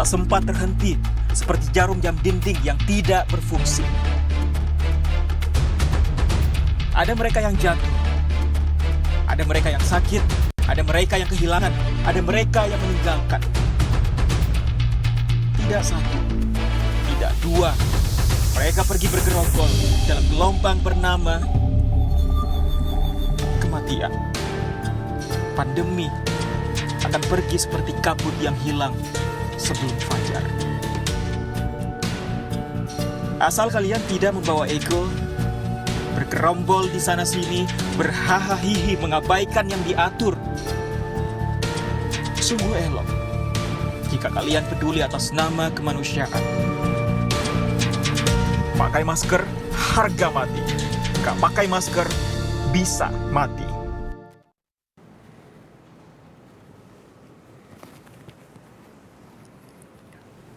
tak sempat terhenti seperti jarum jam dinding yang tidak berfungsi. Ada mereka yang jatuh, ada mereka yang sakit, ada mereka yang kehilangan, ada mereka yang meninggalkan. Tidak satu, tidak dua, mereka pergi bergerombol dalam gelombang bernama kematian. Pandemi akan pergi seperti kabut yang hilang sebelum fajar. Asal kalian tidak membawa ego, bergerombol di sana-sini, berhahaha mengabaikan yang diatur. Sungguh elok jika kalian peduli atas nama kemanusiaan. Pakai masker, harga mati. Gak pakai masker, bisa mati.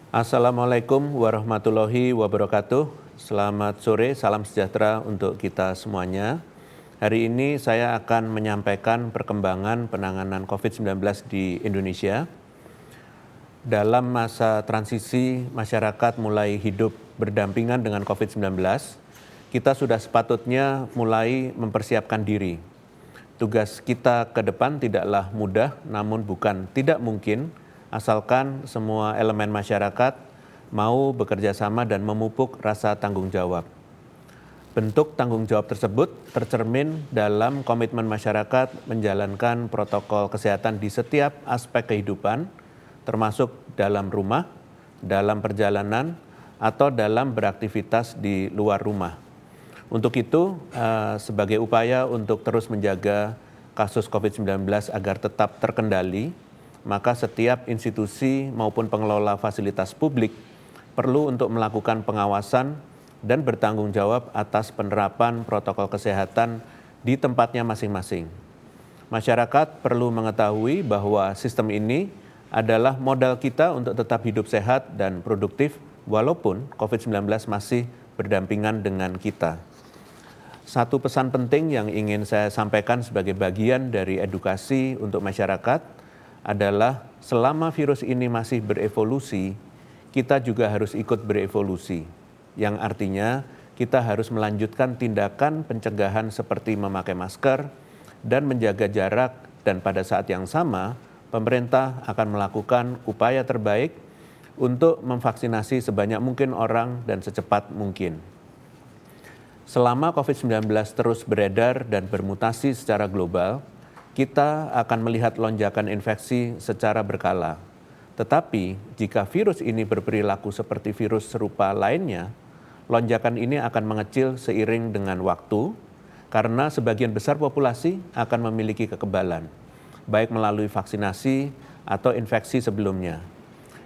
Assalamualaikum warahmatullahi wabarakatuh. Selamat sore, salam sejahtera untuk kita semuanya. Hari ini saya akan menyampaikan perkembangan penanganan COVID-19 di Indonesia. Dalam masa transisi, masyarakat mulai hidup berdampingan dengan COVID-19, kita sudah sepatutnya mulai mempersiapkan diri. Tugas kita ke depan tidaklah mudah, namun bukan tidak mungkin, asalkan semua elemen masyarakat mau bekerja sama dan memupuk rasa tanggung jawab. Bentuk tanggung jawab tersebut tercermin dalam komitmen masyarakat menjalankan protokol kesehatan di setiap aspek kehidupan, termasuk dalam rumah, dalam perjalanan, atau dalam beraktivitas di luar rumah. Untuk itu, sebagai upaya untuk terus menjaga kasus COVID-19 agar tetap terkendali, maka setiap institusi maupun pengelola fasilitas publik perlu untuk melakukan pengawasan dan bertanggung jawab atas penerapan protokol kesehatan di tempatnya masing-masing. Masyarakat perlu mengetahui bahwa sistem ini adalah modal kita untuk tetap hidup sehat dan produktif walaupun COVID-19 masih berdampingan dengan kita. Satu pesan penting yang ingin saya sampaikan sebagai bagian dari edukasi untuk masyarakat adalah selama virus ini masih berevolusi, kita juga harus ikut berevolusi. Yang artinya kita harus melanjutkan tindakan pencegahan seperti memakai masker dan menjaga jarak, dan pada saat yang sama pemerintah akan melakukan upaya terbaik untuk memvaksinasi sebanyak mungkin orang dan secepat mungkin. Selama COVID-19 terus beredar dan bermutasi secara global, kita akan melihat lonjakan infeksi secara berkala. Tetapi jika virus ini berperilaku seperti virus serupa lainnya, lonjakan ini akan mengecil seiring dengan waktu karena sebagian besar populasi akan memiliki kekebalan, baik melalui vaksinasi atau infeksi sebelumnya.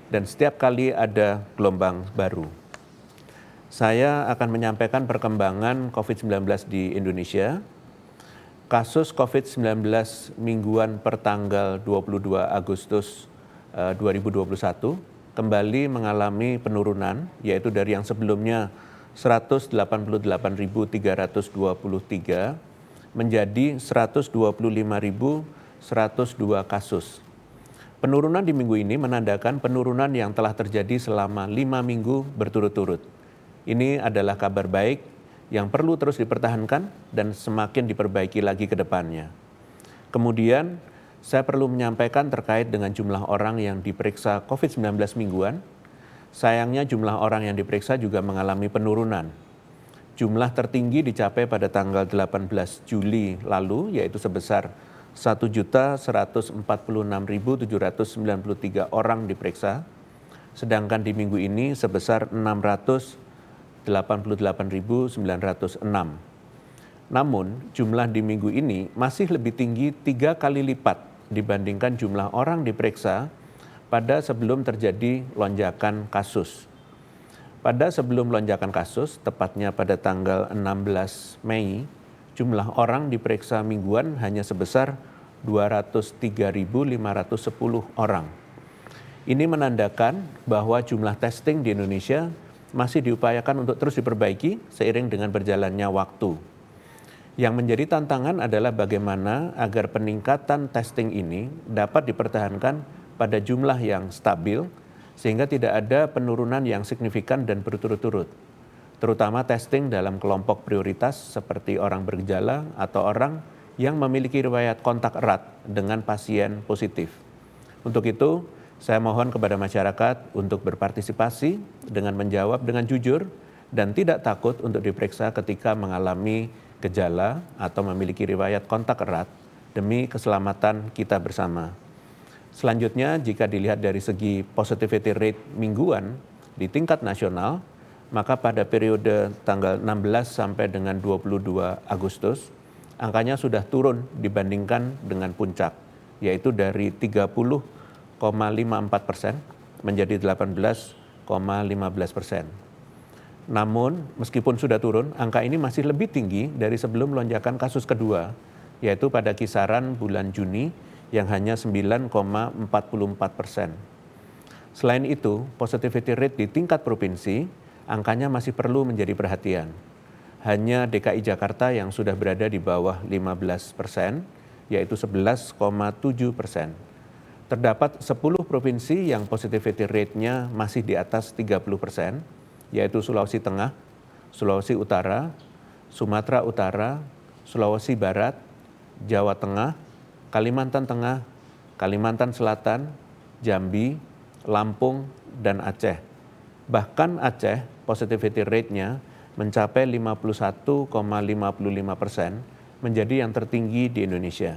Dan setiap kali ada gelombang baru. Saya akan menyampaikan perkembangan COVID-19 di Indonesia. Kasus COVID-19 mingguan per tanggal 22 Agustus 2021 kembali mengalami penurunan, yaitu dari yang sebelumnya 188.323 menjadi 125.102 kasus. Penurunan di minggu ini menandakan penurunan yang telah terjadi selama 5 minggu berturut-turut. Ini adalah kabar baik yang perlu terus dipertahankan dan semakin diperbaiki lagi ke depannya. Kemudian, saya perlu menyampaikan terkait dengan jumlah orang yang diperiksa COVID-19 mingguan. Sayangnya jumlah orang yang diperiksa juga mengalami penurunan. Jumlah tertinggi dicapai pada tanggal 18 Juli lalu, yaitu sebesar 1.146.793 orang diperiksa, sedangkan di minggu ini sebesar 688.906. Namun, jumlah di minggu ini masih lebih tinggi 3 kali lipat dibandingkan jumlah orang diperiksa pada sebelum terjadi lonjakan kasus. Pada sebelum lonjakan kasus, tepatnya pada tanggal 16 Mei, jumlah orang diperiksa mingguan hanya sebesar 203.510 orang. Ini menandakan bahwa jumlah testing di Indonesia masih diupayakan untuk terus diperbaiki seiring dengan berjalannya waktu. Yang menjadi tantangan adalah bagaimana agar peningkatan testing ini dapat dipertahankan pada jumlah yang stabil sehingga tidak ada penurunan yang signifikan dan berturut-turut, terutama testing dalam kelompok prioritas seperti orang bergejala atau orang yang memiliki riwayat kontak erat dengan pasien positif. Untuk itu, saya mohon kepada masyarakat untuk berpartisipasi dengan menjawab dengan jujur dan tidak takut untuk diperiksa ketika mengalami gejala atau memiliki riwayat kontak erat demi keselamatan kita bersama. Selanjutnya, jika dilihat dari segi positivity rate mingguan di tingkat nasional, maka pada periode tanggal 16 sampai dengan 22 Agustus, angkanya sudah turun dibandingkan dengan puncak, yaitu dari 30,54% menjadi 18,15%. Namun, meskipun sudah turun, angka ini masih lebih tinggi dari sebelum lonjakan kasus kedua, yaitu pada kisaran bulan Juni yang hanya 9,44%. Selain itu, positivity rate di tingkat provinsi, angkanya masih perlu menjadi perhatian. Hanya DKI Jakarta yang sudah berada di bawah 15%, yaitu 11,7%. Terdapat 10 provinsi yang positivity rate-nya masih di atas 30%, yaitu Sulawesi Tengah, Sulawesi Utara, Sumatera Utara, Sulawesi Barat, Jawa Tengah, Kalimantan Tengah, Kalimantan Selatan, Jambi, Lampung, dan Aceh. Bahkan Aceh, positivity rate-nya mencapai 51,55%, menjadi yang tertinggi di Indonesia.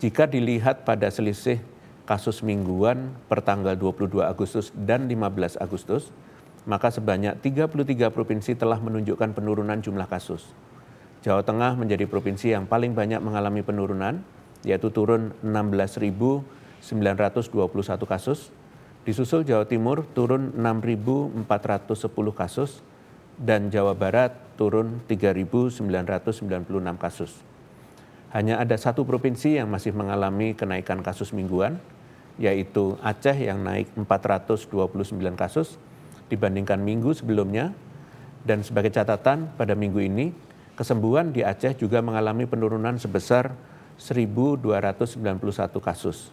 Jika dilihat pada selisih kasus mingguan per tanggal 22 Agustus dan 15 Agustus, maka sebanyak 33 provinsi telah menunjukkan penurunan jumlah kasus. Jawa Tengah menjadi provinsi yang paling banyak mengalami penurunan, yaitu turun 16.921 kasus. Disusul Jawa Timur turun 6.410 kasus dan Jawa Barat turun 3.996 kasus. Hanya ada satu provinsi yang masih mengalami kenaikan kasus mingguan, yaitu Aceh yang naik 429 kasus dibandingkan minggu sebelumnya. Dan sebagai catatan, pada minggu ini, kesembuhan di Aceh juga mengalami penurunan sebesar 1.291 kasus.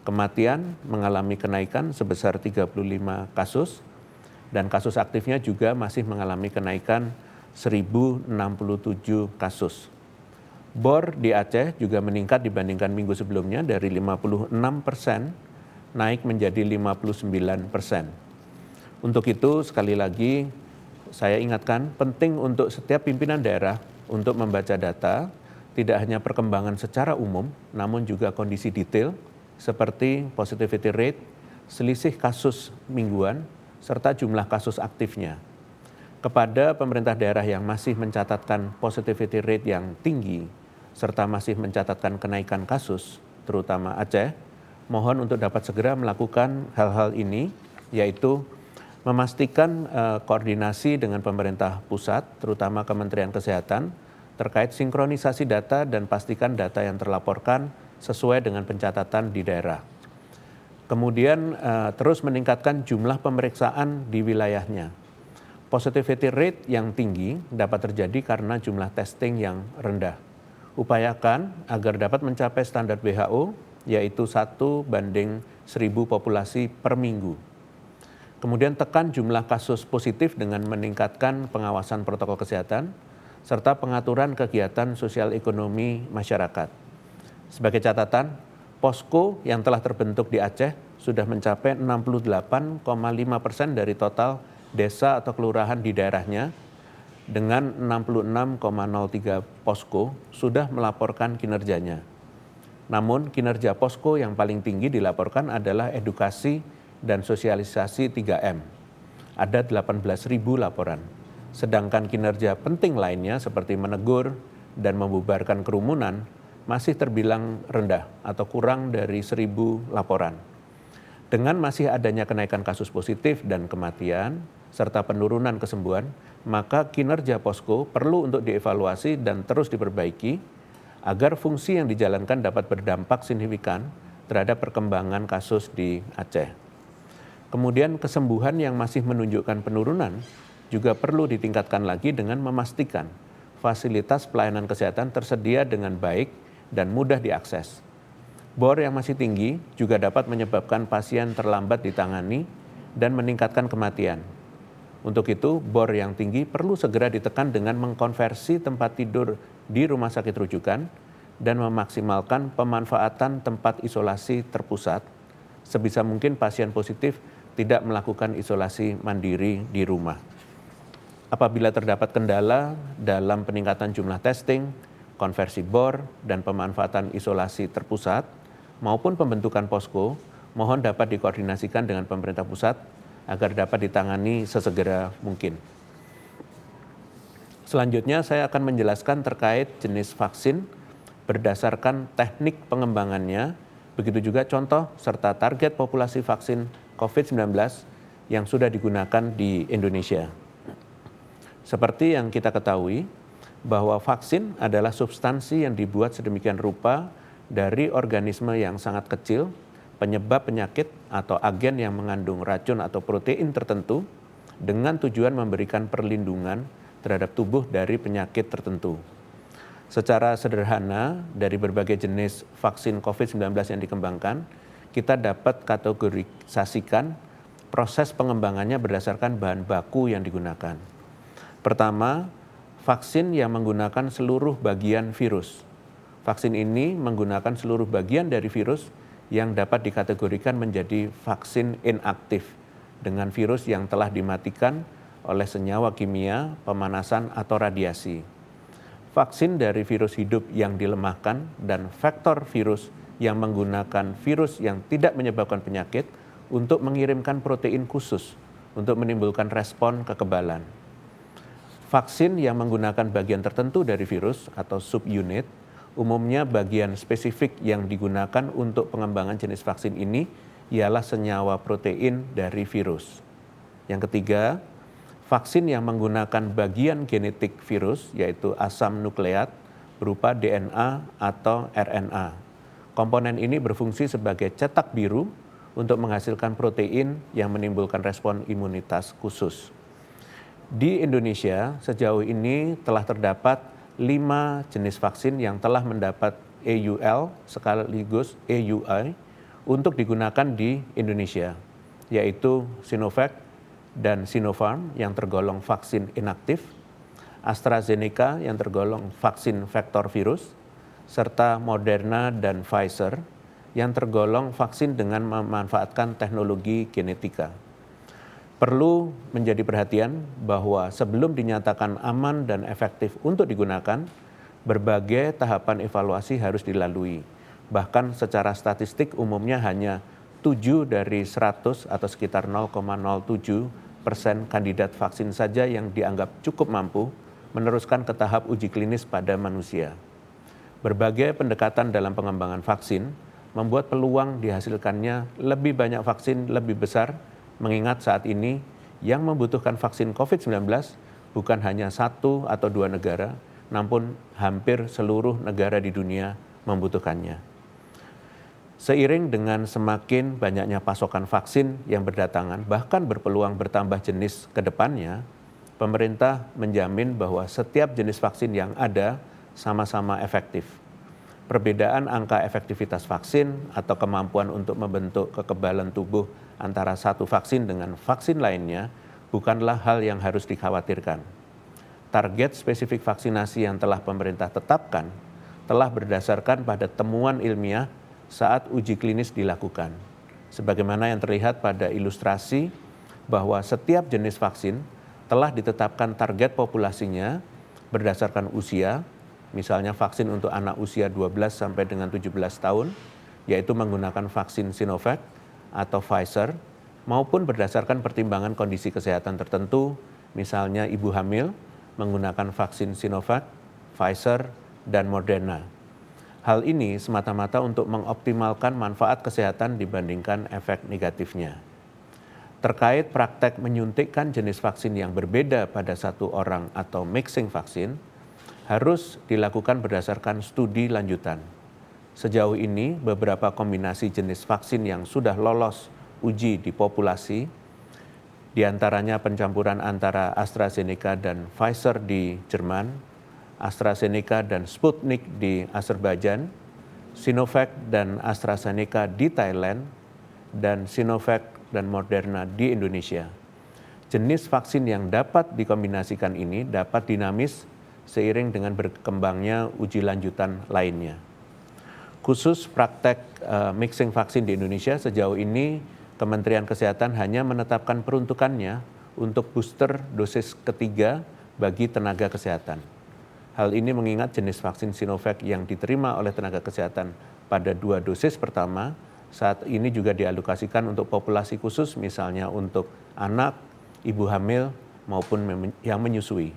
Kematian mengalami kenaikan sebesar 35 kasus, dan kasus aktifnya juga masih mengalami kenaikan 1.067 kasus. BOR di Aceh juga meningkat dibandingkan minggu sebelumnya dari 56% naik menjadi 59%. Untuk itu, sekali lagi saya ingatkan penting untuk setiap pimpinan daerah untuk membaca data, tidak hanya perkembangan secara umum, namun juga kondisi detail seperti positivity rate, selisih kasus mingguan, serta jumlah kasus aktifnya. Kepada pemerintah daerah yang masih mencatatkan positivity rate yang tinggi, serta masih mencatatkan kenaikan kasus, terutama Aceh, mohon untuk dapat segera melakukan hal-hal ini, yaitu memastikan koordinasi dengan pemerintah pusat, terutama Kementerian Kesehatan, terkait sinkronisasi data dan pastikan data yang terlaporkan sesuai dengan pencatatan di daerah. Kemudian terus meningkatkan jumlah pemeriksaan di wilayahnya. Positivity rate yang tinggi dapat terjadi karena jumlah testing yang rendah. Upayakan agar dapat mencapai standar WHO, yaitu 1:1000 populasi per minggu. Kemudian tekan jumlah kasus positif dengan meningkatkan pengawasan protokol kesehatan, serta pengaturan kegiatan sosial ekonomi masyarakat. Sebagai catatan, posko yang telah terbentuk di Aceh sudah mencapai 68,5% dari total desa atau kelurahan di daerahnya, dengan 66,03 posko sudah melaporkan kinerjanya. Namun kinerja posko yang paling tinggi dilaporkan adalah edukasi dan sosialisasi 3M. Ada 18.000 laporan. Sedangkan kinerja penting lainnya seperti menegur dan membubarkan kerumunan masih terbilang rendah atau kurang dari 1.000 laporan. Dengan masih adanya kenaikan kasus positif dan kematian, serta penurunan kesembuhan, maka kinerja posko perlu untuk dievaluasi dan terus diperbaiki agar fungsi yang dijalankan dapat berdampak signifikan terhadap perkembangan kasus di Aceh. Kemudian kesembuhan yang masih menunjukkan penurunan juga perlu ditingkatkan lagi dengan memastikan fasilitas pelayanan kesehatan tersedia dengan baik dan mudah diakses. Bor yang masih tinggi juga dapat menyebabkan pasien terlambat ditangani dan meningkatkan kematian. Untuk itu, bor yang tinggi perlu segera ditekan dengan mengkonversi tempat tidur di rumah sakit rujukan dan memaksimalkan pemanfaatan tempat isolasi terpusat. Sebisa mungkin pasien positif tidak melakukan isolasi mandiri di rumah. Apabila terdapat kendala dalam peningkatan jumlah testing, konversi bor, dan pemanfaatan isolasi terpusat, maupun pembentukan posko, mohon dapat dikoordinasikan dengan pemerintah pusat agar dapat ditangani sesegera mungkin. Selanjutnya saya akan menjelaskan terkait jenis vaksin berdasarkan teknik pengembangannya, begitu juga contoh serta target populasi vaksin COVID-19 yang sudah digunakan di Indonesia. Seperti yang kita ketahui, bahwa vaksin adalah substansi yang dibuat sedemikian rupa dari organisme yang sangat kecil, penyebab penyakit atau agen yang mengandung racun atau protein tertentu dengan tujuan memberikan perlindungan terhadap tubuh dari penyakit tertentu. Secara sederhana, dari berbagai jenis vaksin COVID-19 yang dikembangkan, kita dapat kategorisasikan proses pengembangannya berdasarkan bahan baku yang digunakan. Pertama, vaksin yang menggunakan seluruh bagian virus. Vaksin ini menggunakan seluruh bagian dari virus yang dapat dikategorikan menjadi vaksin inaktif dengan virus yang telah dimatikan oleh senyawa kimia, pemanasan, atau radiasi. Vaksin dari virus hidup yang dilemahkan dan vektor virus yang menggunakan virus yang tidak menyebabkan penyakit untuk mengirimkan protein khusus untuk menimbulkan respon kekebalan. Vaksin yang menggunakan bagian tertentu dari virus atau subunit, umumnya bagian spesifik yang digunakan untuk pengembangan jenis vaksin ini ialah senyawa protein dari virus. Yang ketiga, vaksin yang menggunakan bagian genetik virus yaitu asam nukleat berupa DNA atau RNA. Komponen ini berfungsi sebagai cetak biru untuk menghasilkan protein yang menimbulkan respon imunitas khusus. Di Indonesia, sejauh ini telah terdapat 5 jenis vaksin yang telah mendapat EUL sekaligus EUI untuk digunakan di Indonesia, yaitu Sinovac dan Sinopharm yang tergolong vaksin inaktif, AstraZeneca yang tergolong vaksin vektor virus, serta Moderna dan Pfizer yang tergolong vaksin dengan memanfaatkan teknologi genetika. Perlu menjadi perhatian bahwa sebelum dinyatakan aman dan efektif untuk digunakan, berbagai tahapan evaluasi harus dilalui. Bahkan secara statistik umumnya hanya 7 dari 100 atau sekitar 0,07% kandidat vaksin saja yang dianggap cukup mampu meneruskan ke tahap uji klinis pada manusia. Berbagai pendekatan dalam pengembangan vaksin membuat peluang dihasilkannya lebih banyak vaksin lebih besar, mengingat saat ini yang membutuhkan vaksin COVID-19 bukan hanya 1 atau 2 negara, namun hampir seluruh negara di dunia membutuhkannya. Seiring dengan semakin banyaknya pasokan vaksin yang berdatangan, bahkan berpeluang bertambah jenis ke depannya, pemerintah menjamin bahwa setiap jenis vaksin yang ada sama-sama efektif. Perbedaan angka efektivitas vaksin atau kemampuan untuk membentuk kekebalan tubuh antara satu vaksin dengan vaksin lainnya bukanlah hal yang harus dikhawatirkan. Target spesifik vaksinasi yang telah pemerintah tetapkan telah berdasarkan pada temuan ilmiah saat uji klinis dilakukan. Sebagaimana yang terlihat pada ilustrasi bahwa setiap jenis vaksin telah ditetapkan target populasinya berdasarkan usia, misalnya vaksin untuk anak usia 12 sampai dengan 17 tahun, yaitu menggunakan vaksin Sinovac atau Pfizer, maupun berdasarkan pertimbangan kondisi kesehatan tertentu, misalnya ibu hamil menggunakan vaksin Sinovac, Pfizer, dan Moderna. Hal ini semata-mata untuk mengoptimalkan manfaat kesehatan dibandingkan efek negatifnya. Terkait praktek menyuntikkan jenis vaksin yang berbeda pada satu orang atau mixing vaksin, harus dilakukan berdasarkan studi lanjutan. Sejauh ini, beberapa kombinasi jenis vaksin yang sudah lolos uji di populasi, diantaranya pencampuran antara AstraZeneca dan Pfizer di Jerman, AstraZeneca dan Sputnik di Azerbaijan, Sinovac dan AstraZeneca di Thailand, dan Sinovac dan Moderna di Indonesia. Jenis vaksin yang dapat dikombinasikan ini dapat dinamis seiring dengan berkembangnya uji lanjutan lainnya. Khusus praktek mixing vaksin di Indonesia, sejauh ini Kementerian Kesehatan hanya menetapkan peruntukannya untuk booster dosis ketiga bagi tenaga kesehatan. Hal ini mengingat jenis vaksin Sinovac yang diterima oleh tenaga kesehatan pada 2 dosis pertama saat ini juga dialokasikan untuk populasi khusus, misalnya untuk anak, ibu hamil, maupun yang menyusui.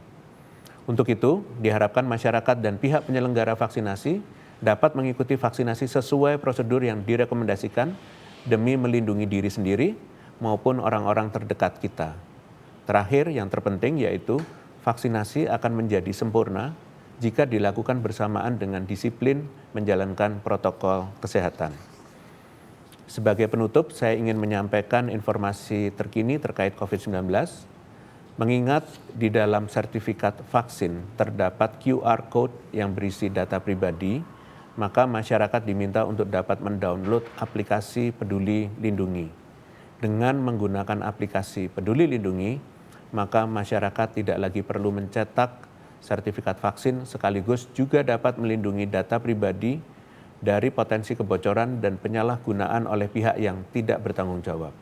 Untuk itu, diharapkan masyarakat dan pihak penyelenggara vaksinasi dapat mengikuti vaksinasi sesuai prosedur yang direkomendasikan demi melindungi diri sendiri maupun orang-orang terdekat kita. Terakhir, yang terpenting yaitu vaksinasi akan menjadi sempurna jika dilakukan bersamaan dengan disiplin menjalankan protokol kesehatan. Sebagai penutup, saya ingin menyampaikan informasi terkini terkait COVID-19. Mengingat di dalam sertifikat vaksin terdapat QR Code yang berisi data pribadi, maka masyarakat diminta untuk dapat mendownload aplikasi Peduli Lindungi. Dengan menggunakan aplikasi Peduli Lindungi, maka masyarakat tidak lagi perlu mencetak sertifikat vaksin, sekaligus juga dapat melindungi data pribadi dari potensi kebocoran dan penyalahgunaan oleh pihak yang tidak bertanggung jawab.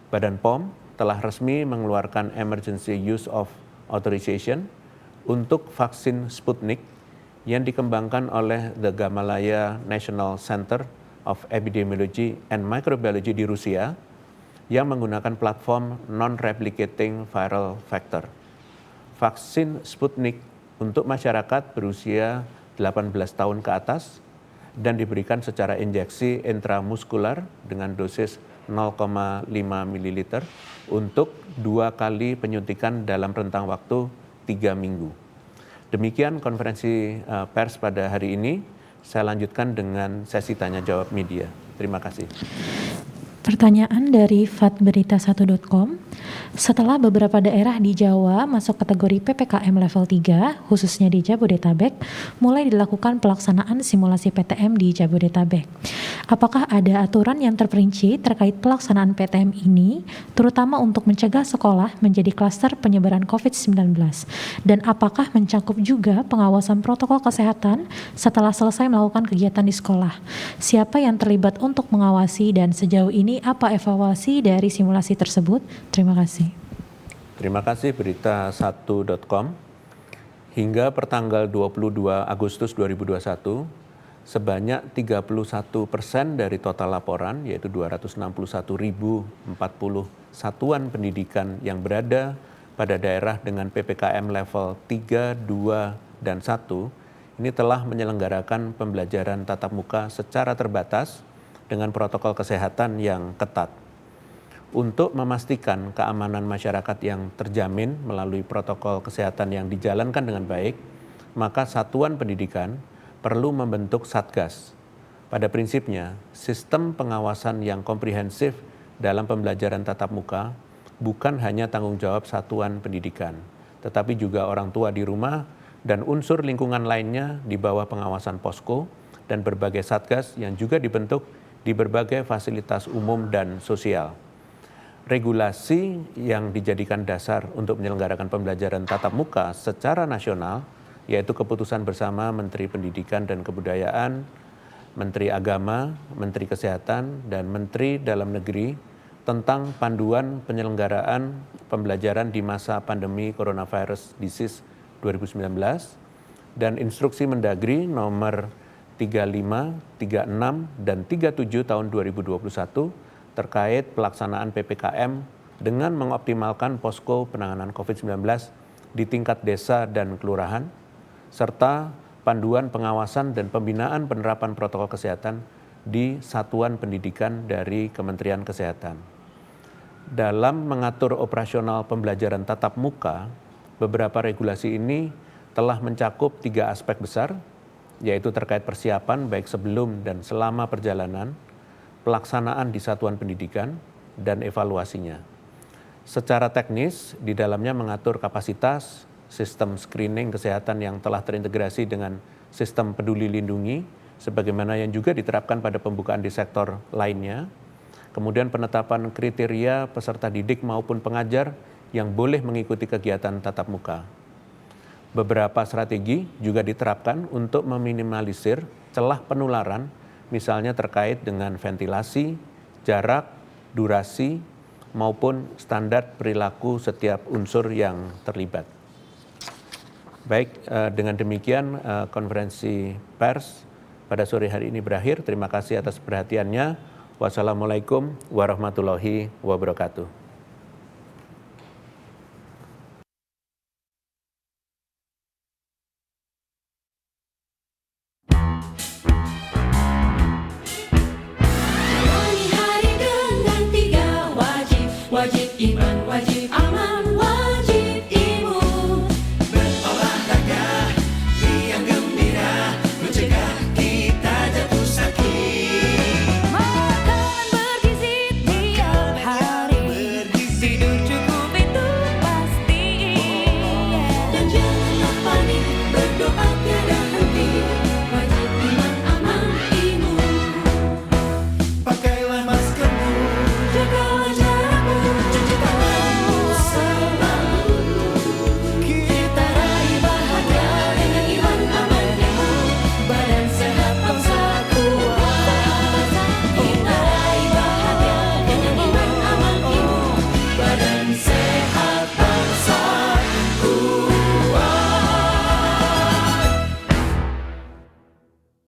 Badan POM telah resmi mengeluarkan Emergency Use of Authorization untuk vaksin Sputnik yang dikembangkan oleh The Gamaleya National Center of Epidemiology and Microbiology di Rusia yang menggunakan platform non-replicating viral vector. Vaksin Sputnik untuk masyarakat berusia 18 tahun ke atas dan diberikan secara injeksi intramuskular dengan dosis 0,5 ml untuk 2 kali penyuntikan dalam rentang waktu 3 minggu. Demikian konferensi pers pada hari ini. Saya lanjutkan dengan sesi tanya jawab media. Terima kasih. Pertanyaan dari fatberita1.com, setelah beberapa daerah di Jawa masuk kategori PPKM level 3, khususnya di Jabodetabek, mulai dilakukan pelaksanaan simulasi PTM di Jabodetabek. Apakah ada aturan yang terperinci terkait pelaksanaan PTM ini, terutama untuk mencegah sekolah menjadi klaster penyebaran COVID-19? Dan apakah mencakup juga pengawasan protokol kesehatan setelah selesai melakukan kegiatan di sekolah? Siapa yang terlibat untuk mengawasi dan sejauh ini apa evaluasi dari simulasi tersebut? Terima kasih. Terima kasih berita1.com. Hingga pertanggal 22 Agustus 2021, sebanyak 31% dari total laporan, yaitu 261.040 satuan pendidikan yang berada pada daerah dengan PPKM level 3, 2, dan 1, ini telah menyelenggarakan pembelajaran tatap muka secara terbatas dengan protokol kesehatan yang ketat. Untuk memastikan keamanan masyarakat yang terjamin melalui protokol kesehatan yang dijalankan dengan baik, maka satuan pendidikan perlu membentuk satgas. Pada prinsipnya, sistem pengawasan yang komprehensif dalam pembelajaran tatap muka bukan hanya tanggung jawab satuan pendidikan, tetapi juga orang tua di rumah dan unsur lingkungan lainnya di bawah pengawasan posko dan berbagai satgas yang juga dibentuk di berbagai fasilitas umum dan sosial. Regulasi yang dijadikan dasar untuk menyelenggarakan pembelajaran tatap muka secara nasional, yaitu keputusan bersama Menteri Pendidikan dan Kebudayaan, Menteri Agama, Menteri Kesehatan, dan Menteri Dalam Negeri tentang panduan penyelenggaraan pembelajaran di masa pandemi Coronavirus Disease 2019, dan Instruksi Mendagri nomor 35, 36, dan 37 tahun 2021 terkait pelaksanaan PPKM dengan mengoptimalkan posko penanganan COVID-19 di tingkat desa dan kelurahan, serta panduan pengawasan dan pembinaan penerapan protokol kesehatan di satuan pendidikan dari Kementerian Kesehatan. Dalam mengatur operasional pembelajaran tatap muka, beberapa regulasi ini telah mencakup 3 aspek besar, yaitu terkait persiapan baik sebelum dan selama perjalanan, pelaksanaan di satuan pendidikan, dan evaluasinya. Secara teknis, di dalamnya mengatur kapasitas, sistem screening kesehatan yang telah terintegrasi dengan sistem Peduli Lindungi, sebagaimana yang juga diterapkan pada pembukaan di sektor lainnya. Kemudian penetapan kriteria peserta didik maupun pengajar yang boleh mengikuti kegiatan tatap muka. Beberapa strategi juga diterapkan untuk meminimalisir celah penularan, misalnya terkait dengan ventilasi, jarak, durasi, maupun standar perilaku setiap unsur yang terlibat. Baik, dengan demikian konferensi pers pada sore hari ini berakhir. Terima kasih atas perhatiannya. Wassalamualaikum warahmatullahi wabarakatuh. Hari dengan 3 wajib iman.